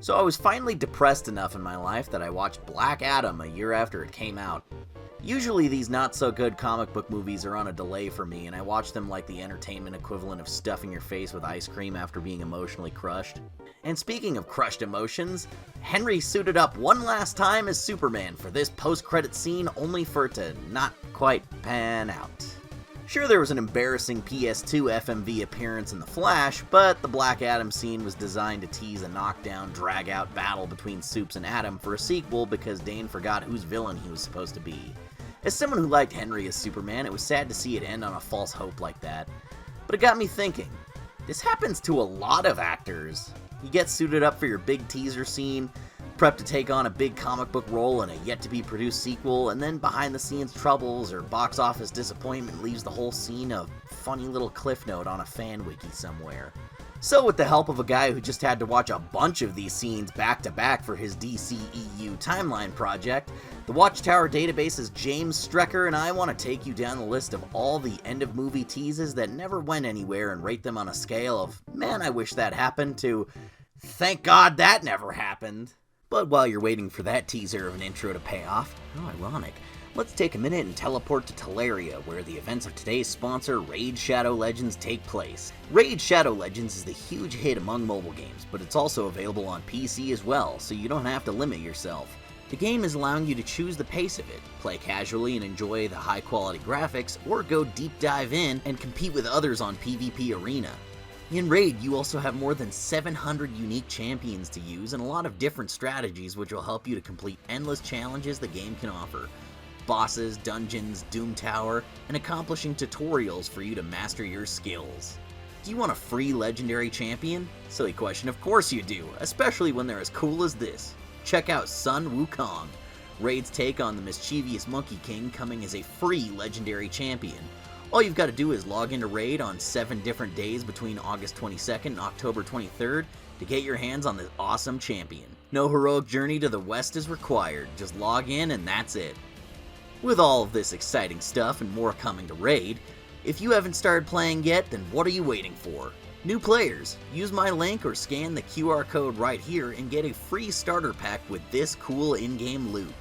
So I was finally depressed enough in my life that I watched Black Adam a year after it came out. Usually these not-so-good comic book movies are on a delay for me, and I watch them like the entertainment equivalent of stuffing your face with ice cream after being emotionally crushed. And speaking of crushed emotions, Henry suited up one last time as Superman for this post-credit scene, only for it to not quite pan out. Sure, there was an embarrassing PS2 FMV appearance in The Flash, but the Black Adam scene was designed to tease a knockdown, drag-out battle between Supes and Adam for a sequel because Dane forgot whose villain he was supposed to be. As someone who liked Henry as Superman, it was sad to see it end on a false hope like that. But it got me thinking, this happens to a lot of actors. You get suited up for your big teaser scene, prep to take on a big comic book role in a yet-to-be-produced sequel, and then behind-the-scenes troubles or box office disappointment leaves the whole scene a funny little cliff note on a fan wiki somewhere. So with the help of a guy who just had to watch a bunch of these scenes back-to-back for his DCEU timeline project, the Watchtower Database's James Strecker and I want to take you down the list of all the end-of-movie teases that never went anywhere and rate them on a scale of, man, I wish that happened, to, thank God that never happened. But while you're waiting for that teaser of an intro to pay off, how ironic, let's take a minute and teleport to Teleria, where the events of today's sponsor, Raid Shadow Legends, take place. Raid Shadow Legends is the huge hit among mobile games, but it's also available on PC as well, so you don't have to limit yourself. The game is allowing you to choose the pace of it, play casually and enjoy the high-quality graphics, or go deep dive in and compete with others on PvP Arena. In Raid, you also have more than 700 unique champions to use and a lot of different strategies which will help you to complete endless challenges the game can offer. Bosses, dungeons, Doom Tower, and accomplishing tutorials for you to master your skills. Do you want a free legendary champion? Silly question, of course you do, especially when they're as cool as this. Check out Sun Wukong, Raid's take on the mischievous Monkey King, coming as a free legendary champion. All you've got to do is log into Raid on 7 different days between August 22nd and October 23rd to get your hands on this awesome champion. No heroic journey to the west is required, just log in and that's it. With all of this exciting stuff and more coming to Raid, if you haven't started playing yet, then what are you waiting for? New players, use my link or scan the QR code right here and get a free starter pack with this cool in-game loot.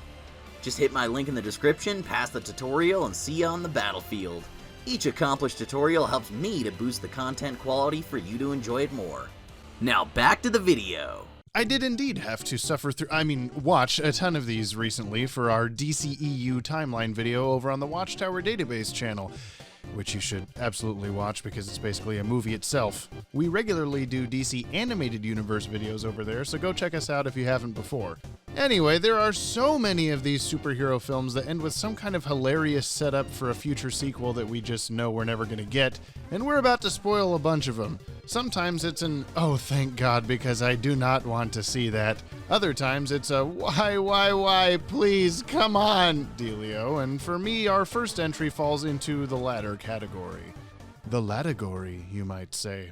Just hit my link in the description, pass the tutorial, and see you on the battlefield. Each accomplished tutorial helps me to boost the content quality for you to enjoy it more. Now back to the video. I did indeed have to watch a ton of these recently for our DCEU timeline video over on the Watchtower Database channel, which you should absolutely watch because it's basically a movie itself. We regularly do DC Animated Universe videos over there, so go check us out if you haven't before. Anyway, there are so many of these superhero films that end with some kind of hilarious setup for a future sequel that we just know we're never going to get, and we're about to spoil a bunch of them. Sometimes it's an, oh thank God, because I do not want to see that. Other times it's a, why, please, come on, dealio, and for me, our first entry falls into the latter category. The lategory, you might say.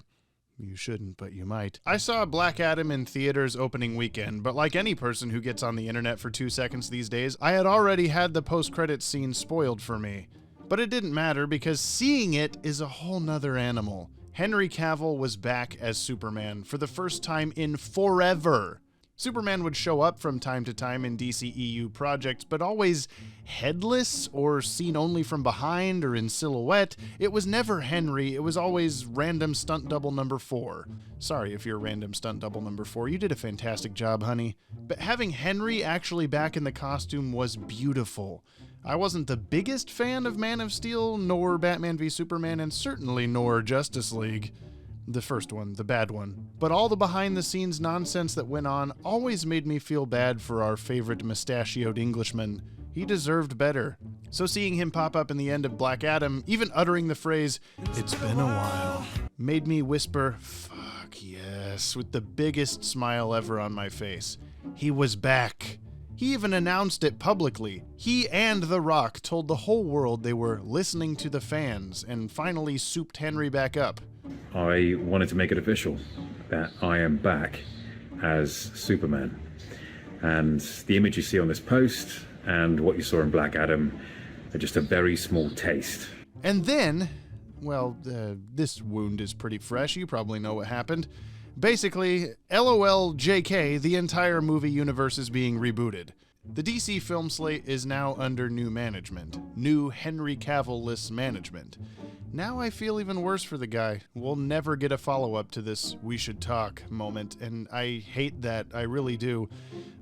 You shouldn't, but you might. I saw Black Adam in theaters opening weekend, but like any person who gets on the internet for 2 seconds these days, I had already had the post-credits scene spoiled for me. But it didn't matter because seeing it is a whole nother animal. Henry Cavill was back as Superman for the first time in forever. Superman would show up from time to time in DCEU projects, but always headless or seen only from behind or in silhouette. It was never Henry, it was always random stunt double number 4. Sorry if you're random stunt double number 4, you did a fantastic job, honey. But having Henry actually back in the costume was beautiful. I wasn't the biggest fan of Man of Steel, nor Batman v Superman, and certainly nor Justice League. The first one, the bad one. But all the behind-the-scenes nonsense that went on always made me feel bad for our favorite mustachioed Englishman. He deserved better. So seeing him pop up in the end of Black Adam, even uttering the phrase, "It's been a while," made me whisper, "Fuck yes," with the biggest smile ever on my face. He was back. He even announced it publicly. He and The Rock told the whole world they were listening to the fans and finally souped Henry back up. I wanted to make it official that I am back as Superman. And the image you see on this post and what you saw in Black Adam are just a very small taste. And then, well, this wound is pretty fresh. You probably know what happened. Basically, LOL JK, the entire movie universe is being rebooted. The DC film slate is now under new management. New Henry Cavill-less management. Now I feel even worse for the guy. We'll never get a follow-up to this "we should talk" moment, and I hate that, I really do.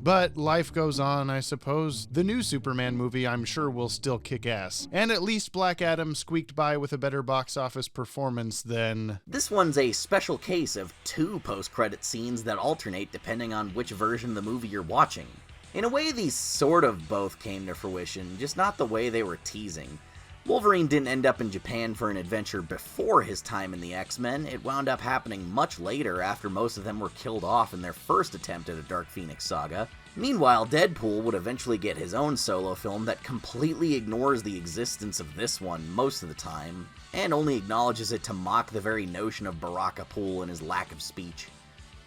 But life goes on, I suppose. The new Superman movie, I'm sure, will still kick ass. And at least Black Adam squeaked by with a better box office performance than... This one's a special case of two post-credit scenes that alternate depending on which version of the movie you're watching. In a way, these sort of both came to fruition, just not the way they were teasing. Wolverine didn't end up in Japan for an adventure before his time in the X-Men. It wound up happening much later, after most of them were killed off in their first attempt at a Dark Phoenix saga. Meanwhile, Deadpool would eventually get his own solo film that completely ignores the existence of this one most of the time, and only acknowledges it to mock the very notion of Baraka Pool and his lack of speech,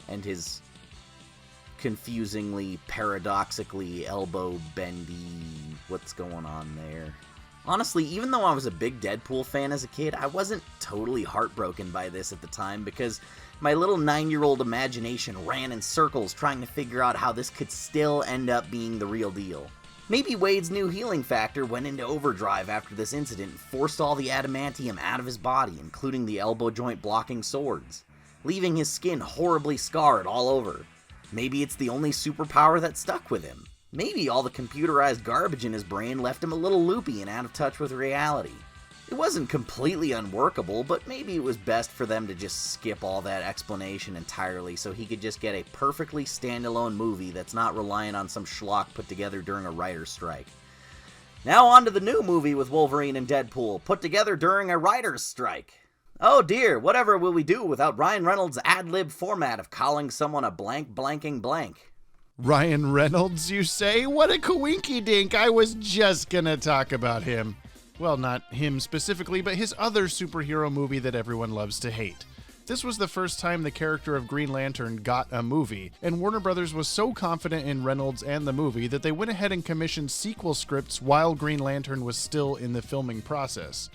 and his confusingly, paradoxically, elbow-bendy, what's going on there? Honestly, even though I was a big Deadpool fan as a kid, I wasn't totally heartbroken by this at the time, because my little 9-year-old imagination ran in circles trying to figure out how this could still end up being the real deal. Maybe Wade's new healing factor went into overdrive after this incident and forced all the adamantium out of his body, including the elbow joint blocking swords, leaving his skin horribly scarred all over. Maybe it's the only superpower that stuck with him. Maybe all the computerized garbage in his brain left him a little loopy and out of touch with reality. It wasn't completely unworkable, but maybe it was best for them to just skip all that explanation entirely so he could just get a perfectly standalone movie that's not reliant on some schlock put together during a writer's strike. Now on to the new movie with Wolverine and Deadpool, put together during a writer's strike. Oh dear, whatever will we do without Ryan Reynolds' ad-lib format of calling someone a blank blanking blank? Ryan Reynolds, you say? What a coinky-dink, I was just gonna talk about him. Well, not him specifically, but his other superhero movie that everyone loves to hate. This was the first time the character of Green Lantern got a movie, and Warner Brothers was so confident in Reynolds and the movie that they went ahead and commissioned sequel scripts while Green Lantern was still in the filming process.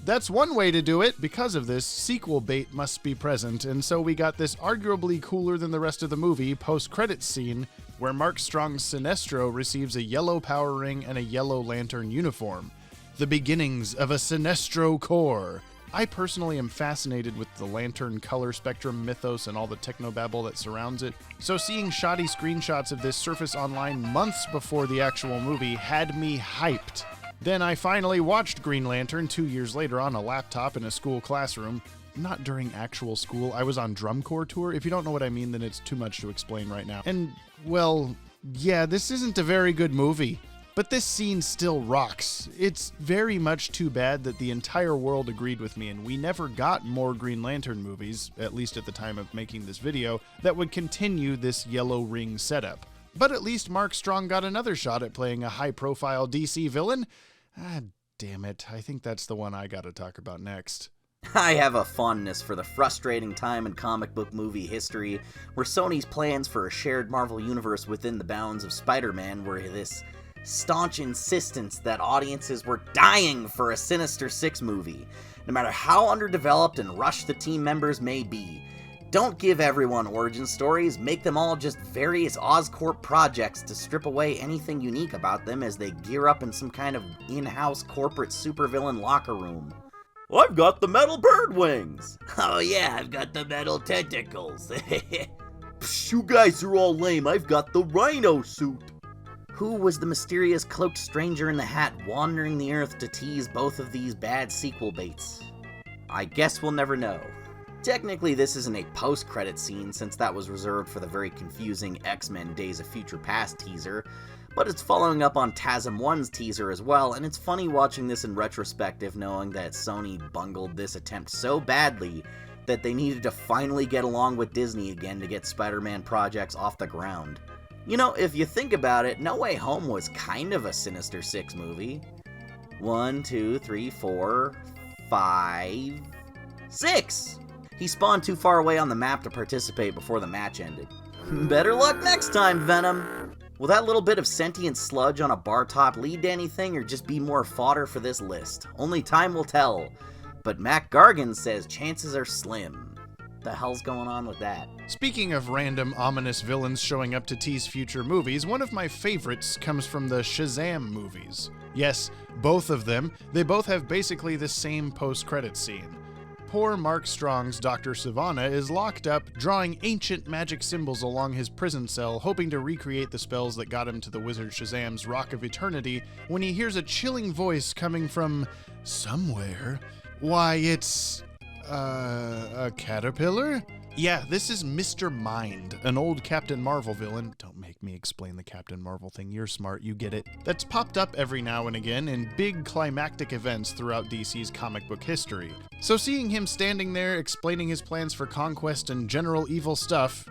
That's one way to do it. Because of this, sequel bait must be present, and so we got this arguably cooler than the rest of the movie post-credits scene where Mark Strong's Sinestro receives a yellow power ring and a yellow Lantern uniform. The beginnings of a Sinestro Corps. I personally am fascinated with the Lantern color spectrum mythos and all the technobabble that surrounds it, so seeing shoddy screenshots of this surface online months before the actual movie had me hyped. Then I finally watched Green Lantern 2 years later on a laptop in a school classroom. Not during actual school, I was on drum corps tour. If you don't know what I mean, then it's too much to explain right now. And, well, yeah, this isn't a very good movie. But this scene still rocks. It's very much too bad that the entire world agreed with me and we never got more Green Lantern movies, at least at the time of making this video, that would continue this yellow ring setup. But at least Mark Strong got another shot at playing a high-profile DC villain. Ah, damn it. I think that's the one I gotta talk about next. I have a fondness for the frustrating time in comic book movie history where Sony's plans for a shared Marvel universe within the bounds of Spider-Man were this staunch insistence that audiences were dying for a Sinister Six movie, no matter how underdeveloped and rushed the team members may be. Don't give everyone origin stories, make them all just various Oscorp projects to strip away anything unique about them as they gear up in some kind of in-house corporate supervillain locker room. I've got the metal bird wings! Oh yeah, I've got the metal tentacles. Psh, you guys are all lame, I've got the rhino suit! Who was the mysterious cloaked stranger in the hat wandering the earth to tease both of these bad sequel baits? I guess we'll never know. Technically, this isn't a post-credit scene since that was reserved for the very confusing X-Men Days of Future Past teaser, but it's following up on TASM 1's teaser as well, and it's funny watching this in retrospective knowing that Sony bungled this attempt so badly that they needed to finally get along with Disney again to get Spider-Man projects off the ground. You know, if you think about it, No Way Home was kind of a Sinister Six movie. 1, 2, 3, 4, 5, 6! He spawned too far away on the map to participate before the match ended. Better luck next time, Venom! Will that little bit of sentient sludge on a bar top lead to anything or just be more fodder for this list? Only time will tell. but Mac Gargan says chances are slim. The hell's going on with that? Speaking of random ominous villains showing up to tease future movies, one of my favorites comes from the Shazam movies. Yes, both of them. They both have basically the same post-credits scene. Poor Mark Strong's Dr. Sivana is locked up, drawing ancient magic symbols along his prison cell, hoping to recreate the spells that got him to the wizard Shazam's Rock of Eternity, when he hears a chilling voice coming from somewhere. Why, it's a caterpillar? Yeah, this is Mr. Mind, an old Captain Marvel villain. Don't make me explain the Captain Marvel thing, you're smart, you get it. That's popped up every now and again in big climactic events throughout DC's comic book history. So seeing him standing there explaining his plans for conquest and general evil stuff,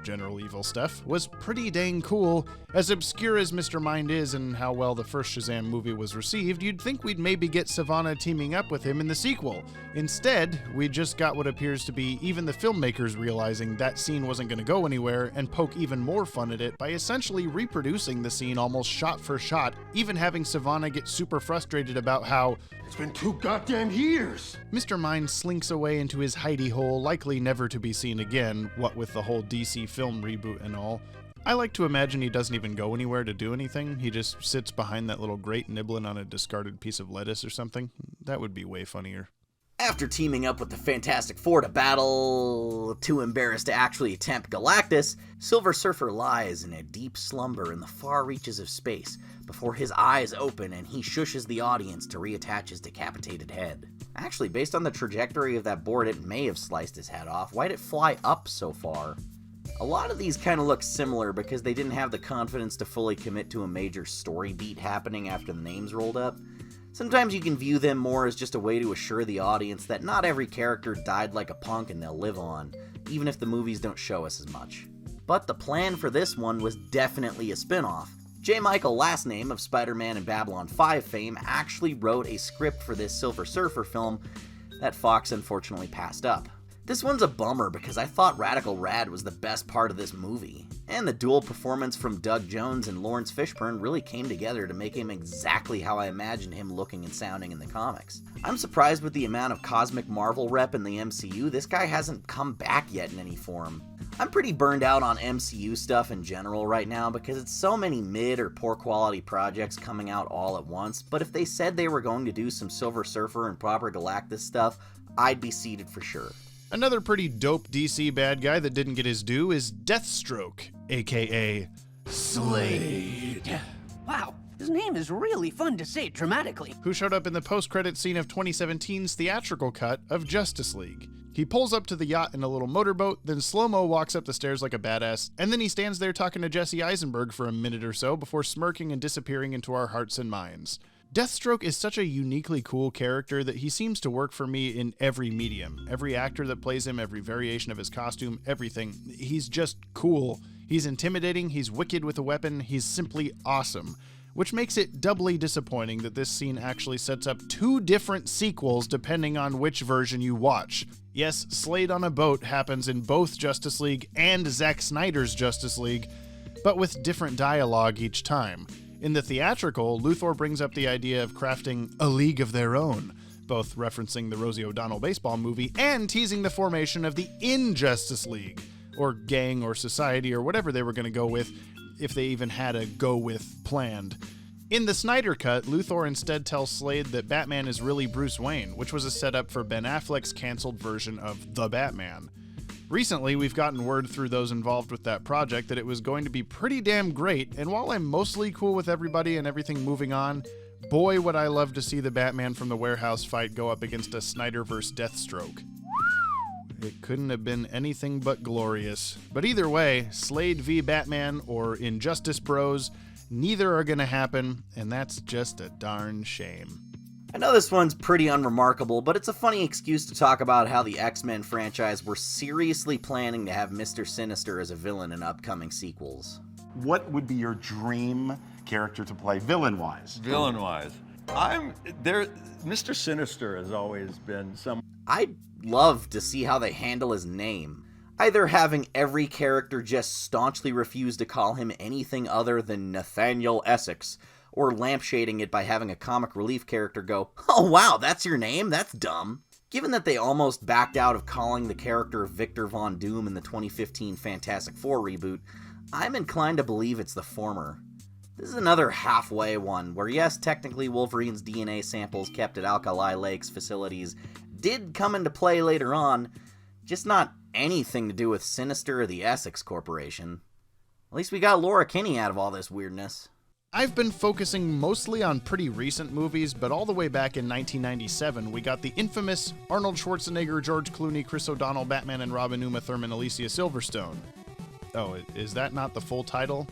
was pretty dang cool. As obscure as Mr. Mind is and how well the first Shazam movie was received, you'd think we'd maybe get Sivana teaming up with him in the sequel. Instead, we just got what appears to be even the filmmakers realizing that scene wasn't going to go anywhere and poke even more fun at it by essentially reproducing the scene almost shot for shot, even having Sivana get super frustrated about how it's been 2 goddamn years. Mr. Mind slinks away into his hidey hole, likely never to be seen again, what with the whole DC film reboot and all. I like to imagine he doesn't even go anywhere to do anything. He just sits behind that little grate nibbling on a discarded piece of lettuce or something. That would be way funnier. After teaming up with the Fantastic Four to battle too embarrassed to actually attempt Galactus, Silver Surfer lies in a deep slumber in the far reaches of space before his eyes open and he shushes the audience to reattach his decapitated head. Actually, based on the trajectory of that board, it may have sliced his head off. Why'd it fly up so far? A lot of these kind of look similar because they didn't have the confidence to fully commit to a major story beat happening after the names rolled up. Sometimes you can view them more as just a way to assure the audience that not every character died like a punk and they'll live on, even if the movies don't show us as much. But the plan for this one was definitely a spin-off. J. Michael Lastname of SpiderMan and Babylon 5 fame actually wrote a script for this Silver Surfer film that Fox unfortunately passed up. This one's a bummer because I thought Radical Rad was the best part of this movie, and the dual performance from Doug Jones and Lawrence Fishburne really came together to make him exactly how I imagined him looking and sounding in the comics. I'm surprised with the amount of cosmic Marvel rep in the MCU, this guy hasn't come back yet in any form. I'm pretty burned out on MCU stuff in general right now because it's so many mid or poor quality projects coming out all at once, but if they said they were going to do some Silver Surfer and proper Galactus stuff, I'd be seated for sure. Another pretty dope DC bad guy that didn't get his due is Deathstroke, aka Slade. Wow, his name is really fun to say dramatically. Who showed up in the post-credit scene of 2017's theatrical cut of Justice League. He pulls up to the yacht in a little motorboat, then slow-mo walks up the stairs like a badass, and then he stands there talking to Jesse Eisenberg for a minute or so before smirking and disappearing into our hearts and minds. Deathstroke is such a uniquely cool character that he seems to work for me in every medium. Every actor that plays him, every variation of his costume, everything. He's just cool. He's intimidating, he's wicked with a weapon, he's simply awesome. Which makes it doubly disappointing that this scene actually sets up 2 different sequels depending on which version you watch. Yes, Slade on a boat happens in both Justice League and Zack Snyder's Justice League, but with different dialogue each time. In the theatrical, Luthor brings up the idea of crafting a league of their own, both referencing the Rosie O'Donnell baseball movie and teasing the formation of the Injustice League, or gang or society or whatever they were going to go with, if they even had a go with planned. In the Snyder Cut, Luthor instead tells Slade that Batman is really Bruce Wayne, which was a setup for Ben Affleck's canceled version of The Batman. Recently, we've gotten word through those involved with that project that it was going to be pretty damn great, and while I'm mostly cool with everybody and everything moving on, boy would I love to see the Batman from the warehouse fight go up against a Snyder-Verse Deathstroke. It couldn't have been anything but glorious. But either way, Slade v Batman or Injustice Bros, neither are gonna happen, and that's just a darn shame. I know this one's pretty unremarkable, but it's a funny excuse to talk about how the XMen franchise were seriously planning to have Mr. Sinister as a villain in upcoming sequels. What would be your dream character to play villain-wise? Villain-wise, I'm there. Mr. Sinister has always been some. I'd love to see how they handle his name. Either having every character just staunchly refuse to call him anything other than Nathaniel Essex, or lampshading it by having a comic relief character go, "Oh wow, that's your name? That's dumb." Given that they almost backed out of calling the character Victor Von Doom in the 2015 Fantastic Four reboot, I'm inclined to believe it's the former. This is another halfway one, where yes, technically Wolverine's DNA samples kept at Alkali Lake's facilities did come into play later on, just not anything to do with Sinister or the Essex Corporation. At least we got Laura Kinney out of all this weirdness. I've been focusing mostly on pretty recent movies, but all the way back in 1997, we got the infamous Arnold Schwarzenegger, George Clooney, Chris O'Donnell, Batman and Robin, Uma Thurman, Alicia Silverstone. Oh, is that not the full title?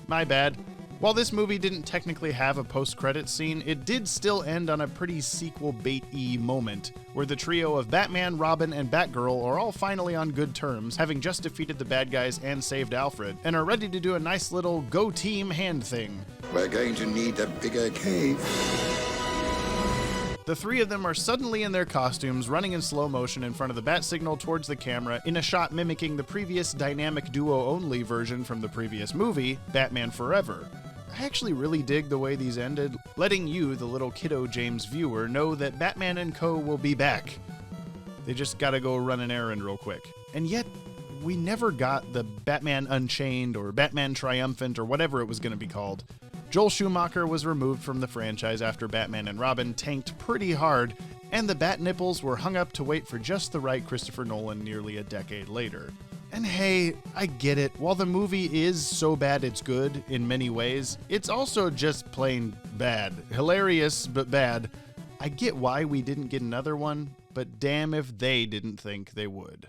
My bad. While this movie didn't technically have a post-credits scene, it did still end on a pretty sequel bait-y moment, where the trio of Batman, Robin, and Batgirl are all finally on good terms, having just defeated the bad guys and saved Alfred, and are ready to do a nice little go team hand thing. We're going to need a bigger cave. The three of them are suddenly in their costumes, running in slow motion in front of the bat signal towards the camera in a shot mimicking the previous dynamic duo-only version from the previous movie, Batman Forever. I actually really dig the way these ended, letting you, the little kiddo James viewer, know that Batman and Co. will be back. They just gotta go run an errand real quick. And yet, we never got the Batman Unchained or Batman Triumphant or whatever it was gonna be called. Joel Schumacher was removed from the franchise after Batman and Robin tanked pretty hard, and the bat nipples were hung up to wait for just the right Christopher Nolan nearly a decade later. And hey, I get it, while the movie is so bad it's good in many ways, it's also just plain bad. Hilarious, but bad. I get why we didn't get another one, but damn if they didn't think they would.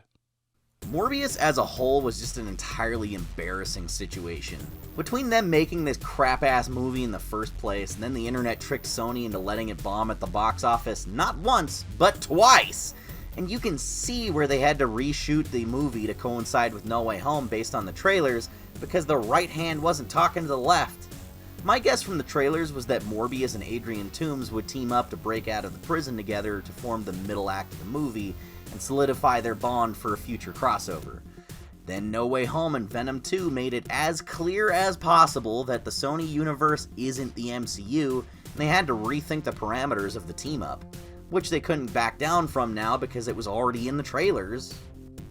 Morbius as a whole was just an entirely embarrassing situation. Between them making this crap-ass movie in the first place, and then the internet tricked Sony into letting it bomb at the box office not once, but twice! And you can see where they had to reshoot the movie to coincide with No Way Home based on the trailers, because the right hand wasn't talking to the left. My guess from the trailers was that Morbius and Adrian Toomes would team up to break out of the prison together to form the middle act of the movie, and solidify their bond for a future crossover. Then No Way Home and Venom 2 made it as clear as possible that the Sony universe isn't the MCU, and they had to rethink the parameters of the team-up, which they couldn't back down from now because it was already in the trailers.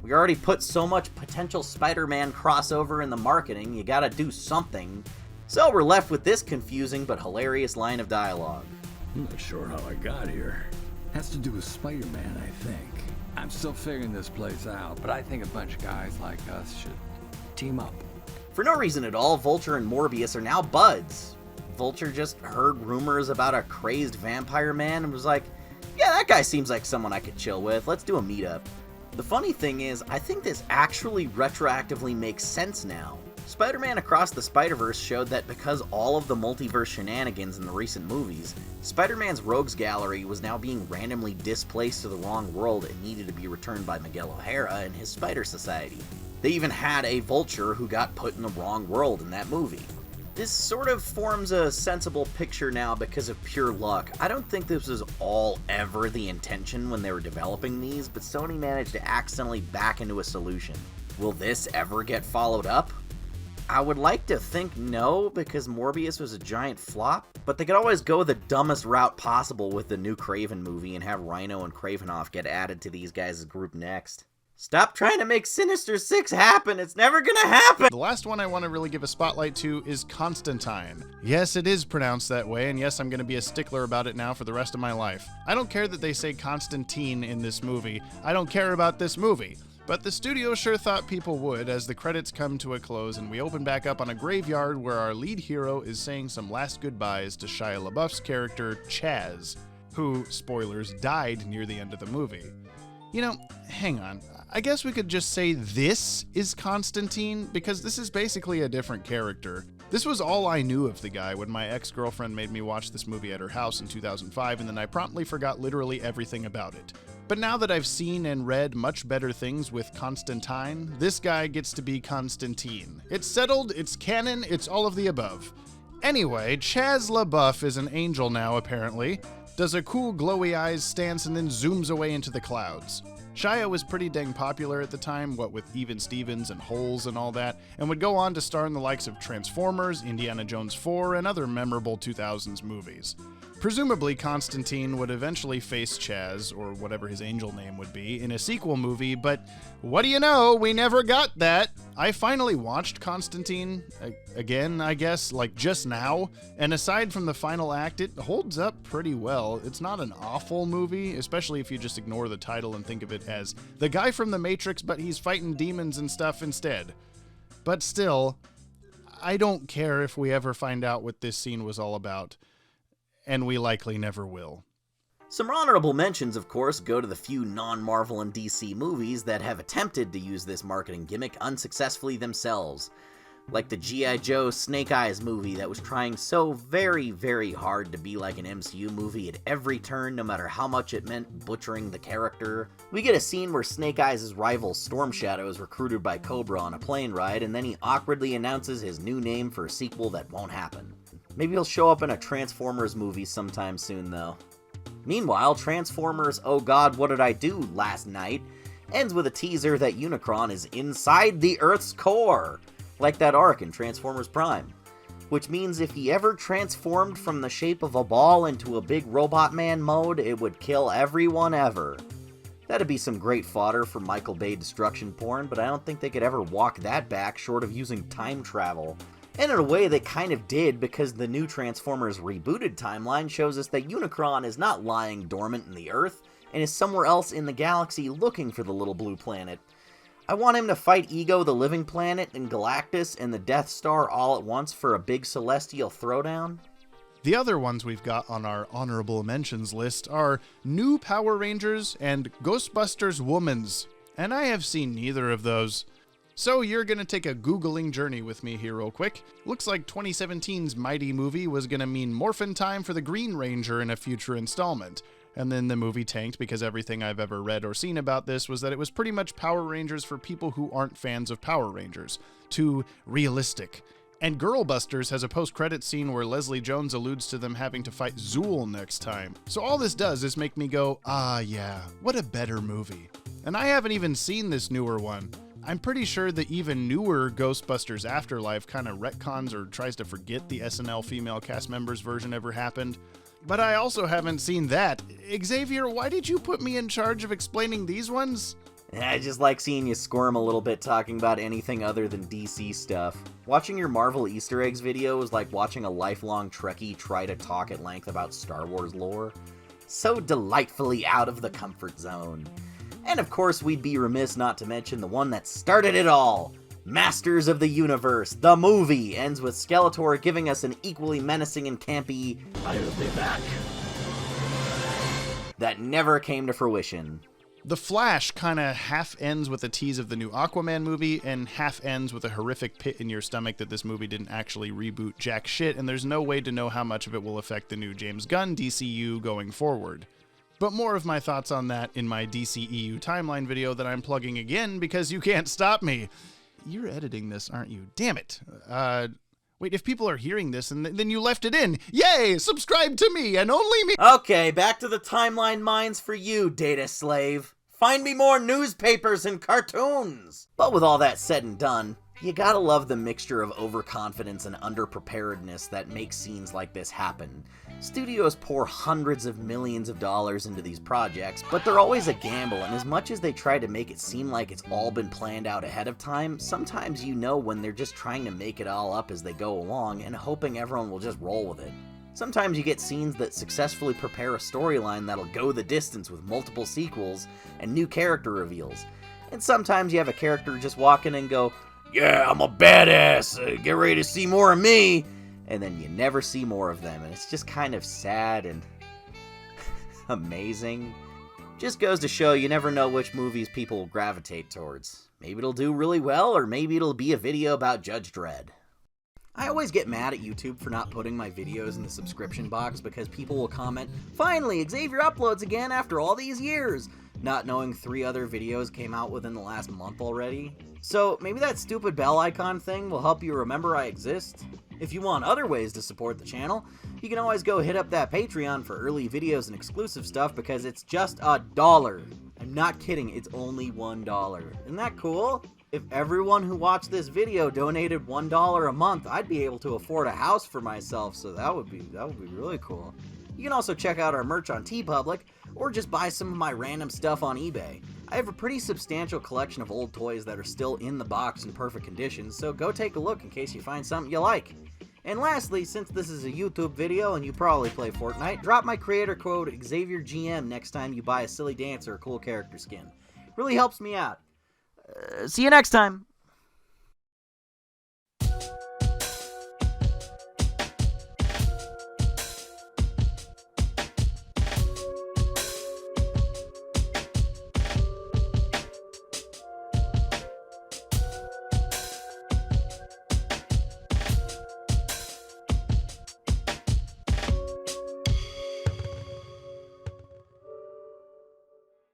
We already put so much potential Spider-Man crossover in the marketing, you gotta do something. So we're left with this confusing but hilarious line of dialogue. I'm not sure how I got here. Has to do with Spider-Man, I think. I'm still figuring this place out, but I think a bunch of guys like us should team up. For no reason at all, Vulture and Morbius are now buds. Vulture just heard rumors about a crazed vampire man and was like, yeah, that guy seems like someone I could chill with, let's do a meetup. The funny thing is, I think this actually retroactively makes sense now. Spider-Man Across the Spider-Verse showed that because all of the multiverse shenanigans in the recent movies, Spider-Man's Rogues Gallery was now being randomly displaced to the wrong world and needed to be returned by Miguel O'Hara and his Spider Society. They even had a Vulture who got put in the wrong world in that movie. This sort of forms a sensible picture now because of pure luck. I don't think this was all ever the intention when they were developing these, but Sony managed to accidentally back into a solution. Will this ever get followed up? I would like to think no, because Morbius was a giant flop, but they could always go the dumbest route possible with the new Kraven movie and have Rhino and Kravenoff get added to these guys' group next. Stop trying to make Sinister 6 happen, it's never gonna happen! The last one I want to really give a spotlight to is Constantine. Yes, it is pronounced that way, and yes, I'm going to be a stickler about it now for the rest of my life. I don't care that they say Constantine in this movie, I don't care about this movie. But the studio sure thought people would as the credits come to a close and we open back up on a graveyard where our lead hero is saying some last goodbyes to Shia LaBeouf's character, Chaz, who, spoilers, died near the end of the movie. You know, hang on. I guess we could just say this is Constantine, because this is basically a different character. This was all I knew of the guy when my ex-girlfriend made me watch this movie at her house in 2005, and then I promptly forgot literally everything about it. But now that I've seen and read much better things with Constantine, this guy gets to be Constantine. It's settled, it's canon, it's all of the above. Anyway, Chaz LaBeouf is an angel now, apparently. Does a cool glowy eyes stance and then zooms away into the clouds. Shia was pretty dang popular at the time, what with Even Stevens and Holes and all that, and would go on to star in the likes of Transformers, Indiana Jones 4, and other memorable 2000s movies. Presumably, Constantine would eventually face Chaz, or whatever his angel name would be, in a sequel movie, but what do you know, we never got that. I finally watched Constantine, again, I guess, like just now, and aside from the final act, it holds up pretty well. It's not an awful movie, especially if you just ignore the title and think of it as the guy from The Matrix, but he's fighting demons and stuff instead. But still, I don't care if we ever find out what this scene was all about. And we likely never will. Some honorable mentions, of course, go to the few non-Marvel and DC movies that have attempted to use this marketing gimmick unsuccessfully themselves. Like the G.I. Joe Snake Eyes movie that was trying so very, very hard to be like an MCU movie at every turn, no matter how much it meant butchering the character. We get a scene where Snake Eyes' rival Storm Shadow is recruited by Cobra on a plane ride, and then he awkwardly announces his new name for a sequel that won't happen. Maybe he'll show up in a Transformers movie sometime soon, though. Meanwhile, Transformers Oh God, What Did I Do Last Night ends with a teaser that Unicron is inside the Earth's core, like that arc in Transformers Prime. Which means if he ever transformed from the shape of a ball into a big robot man mode, it would kill everyone ever. That'd be some great fodder for Michael Bay destruction porn, but I don't think they could ever walk that back short of using time travel. And in a way, they kind of did, because the new Transformers rebooted timeline shows us that Unicron is not lying dormant in the Earth, and is somewhere else in the galaxy looking for the little blue planet. I want him to fight Ego the Living Planet and Galactus and the Death Star all at once for a big celestial throwdown. The other ones we've got on our honorable mentions list are New Power Rangers and Ghostbusters Womans, and I have seen neither of those. So you're going to take a Googling journey with me here real quick. Looks like 2017's Mighty movie was going to mean morphin' time for the Green Ranger in a future installment. And then the movie tanked because everything I've ever read or seen about this was that it was pretty much Power Rangers for people who aren't fans of Power Rangers. Too realistic. And Girlbusters has a post-credit scene where Leslie Jones alludes to them having to fight Zool next time. So all this does is make me go, ah yeah, what a better movie. And I haven't even seen this newer one. I'm pretty sure the even newer Ghostbusters Afterlife kind of retcons or tries to forget the SNL female cast members version ever happened. But I also haven't seen that. Xavier, why did you put me in charge of explaining these ones? I just like seeing you squirm a little bit talking about anything other than DC stuff. Watching your Marvel Easter eggs video was like watching a lifelong Trekkie try to talk at length about Star Wars lore. So delightfully out of the comfort zone. And of course, we'd be remiss not to mention the one that started it all. Masters of the Universe, the movie, ends with Skeletor giving us an equally menacing and campy "I'll be back" that never came to fruition. The Flash kind of half ends with a tease of the new Aquaman movie and half ends with a horrific pit in your stomach that this movie didn't actually reboot jack shit, and there's no way to know how much of it will affect the new James Gunn DCU going forward. But more of my thoughts on that in my DCEU timeline video that I'm plugging again because you can't stop me. You're editing this, aren't you? Damn it. Wait, if people are hearing this and then you left it in, yay, subscribe to me and only me. Okay, back to the timeline mines for you, data slave. Find me more newspapers and cartoons. But with all that said and done, you gotta love the mixture of overconfidence and underpreparedness that makes scenes like this happen. Studios pour hundreds of millions of dollars into these projects, but they're always a gamble, and as much as they try to make it seem like it's all been planned out ahead of time, sometimes you know when they're just trying to make it all up as they go along and hoping everyone will just roll with it. Sometimes you get scenes that successfully prepare a storyline that'll go the distance with multiple sequels and new character reveals. And sometimes you have a character just walk in and go, "Yeah, I'm a badass, get ready to see more of me," and then you never see more of them, and it's just kind of sad and amazing. Just goes to show you never know which movies people will gravitate towards. Maybe it'll do really well, or maybe it'll be a video about Judge Dredd. I always get mad at YouTube for not putting my videos in the subscription box because people will comment, "Finally, Xavier uploads again after all these years," not knowing 3 other videos came out within the last month already. So maybe that stupid bell icon thing will help you remember I exist. If you want other ways to support the channel, you can always go hit up that Patreon for early videos and exclusive stuff because it's just $1. And I'm not kidding, it's only $1. Isn't that cool? If everyone who watched this video donated $1 a month, I'd be able to afford a house for myself, so that would be really cool. You can also check out our merch on TeePublic, or just buy some of my random stuff on eBay. I have a pretty substantial collection of old toys that are still in the box in perfect condition, so go take a look in case you find something you like. And lastly, since this is a YouTube video and you probably play Fortnite, drop my creator code XavierGM next time you buy a silly dance or a cool character skin. Really helps me out. See you next time.